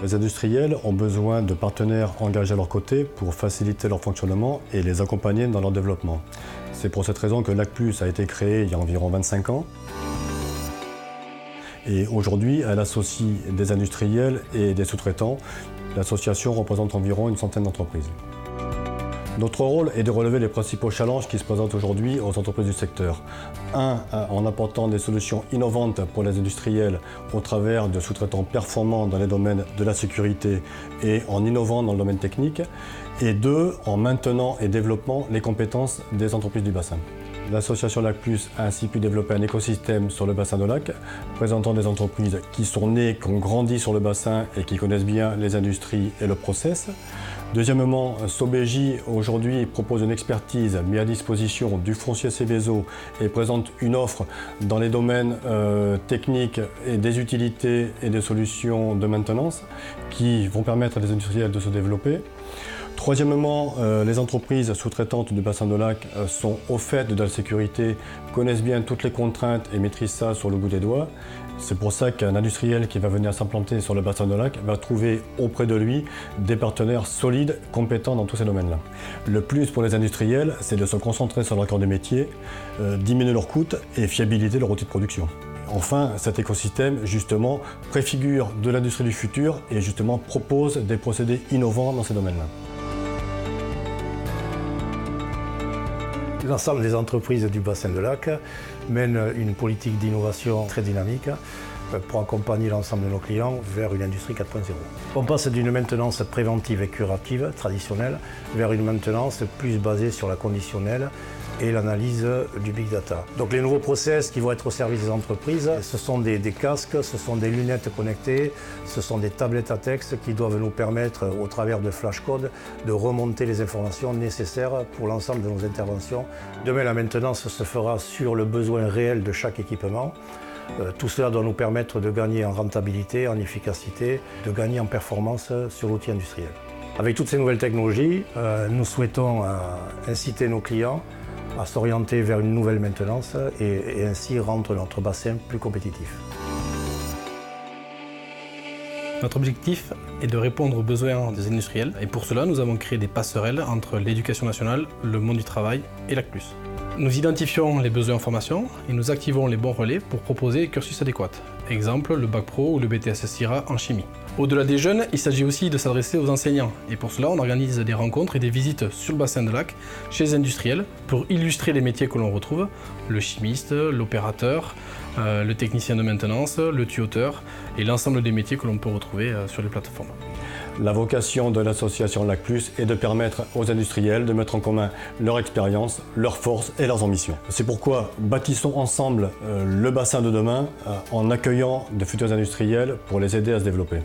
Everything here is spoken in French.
Les industriels ont besoin de partenaires engagés à leur côté pour faciliter leur fonctionnement et les accompagner dans leur développement. C'est pour cette raison que LAC+ a été créée il y a environ 25 ans. Et aujourd'hui, elle associe des industriels et des sous-traitants. L'association représente environ une centaine d'entreprises. Notre rôle est de relever les principaux challenges qui se présentent aujourd'hui aux entreprises du secteur. En apportant des solutions innovantes pour les industriels au travers de sous-traitants performants dans les domaines de la sécurité et en innovant dans le domaine technique. Et 2, en maintenant et développant les compétences des entreprises du bassin. L'association LAC+ a ainsi pu développer un écosystème sur le bassin de Lac, présentant des entreprises qui sont nées, qui ont grandi sur le bassin et qui connaissent bien les industries et le process. Deuxièmement, Sobeji aujourd'hui propose une expertise mise à disposition du foncier Seveso et présente une offre dans les domaines techniques et des utilités et des solutions de maintenance qui vont permettre à des industriels de se développer. Troisièmement, les entreprises sous-traitantes du bassin de Lac sont au fait de la sécurité, connaissent bien toutes les contraintes et maîtrisent ça sur le bout des doigts. C'est pour ça qu'un industriel qui va venir s'implanter sur le bassin de Lac va trouver auprès de lui des partenaires solides, compétents dans tous ces domaines-là. Le plus pour les industriels, c'est de se concentrer sur leur cœur de métier, diminuer leurs coûts et fiabiliser leur outil de production. Enfin, cet écosystème, justement, préfigure de l'industrie du futur et justement propose des procédés innovants dans ces domaines-là. L'ensemble des entreprises du bassin de Lac mènent une politique d'innovation très dynamique pour accompagner l'ensemble de nos clients vers une industrie 4.0. On passe d'une maintenance préventive et curative traditionnelle vers une maintenance plus basée sur la conditionnelle et l'analyse du big data. Donc les nouveaux process qui vont être au service des entreprises, ce sont des casques, ce sont des lunettes connectées, ce sont des tablettes à texte qui doivent nous permettre, au travers de flashcodes, de remonter les informations nécessaires pour l'ensemble de nos interventions. Demain, la maintenance se fera sur le besoin réel de chaque équipement. Tout cela doit nous permettre de gagner en rentabilité, en efficacité, de gagner en performance sur l'outil industriel. Avec toutes ces nouvelles technologies, nous souhaitons inciter nos clients à s'orienter vers une nouvelle maintenance et ainsi rendre notre bassin plus compétitif. Notre objectif est de répondre aux besoins des industriels et pour cela nous avons créé des passerelles entre l'éducation nationale, le monde du travail et LAC+. Nous identifions les besoins en formation et nous activons les bons relais pour proposer les cursus adéquats. Exemple, le Bac Pro ou le BTS SIRA en chimie. Au-delà des jeunes, il s'agit aussi de s'adresser aux enseignants. Et pour cela, on organise des rencontres et des visites sur le bassin de Lac, chez les industriels, pour illustrer les métiers que l'on retrouve, le chimiste, l'opérateur, le technicien de maintenance, le tuyauteur et l'ensemble des métiers que l'on peut retrouver sur les plateformes. La vocation de l'association LAC+ est de permettre aux industriels de mettre en commun leur expérience, leurs forces et leurs ambitions. C'est pourquoi bâtissons ensemble le bassin de demain en accueillant de futurs industriels pour les aider à se développer.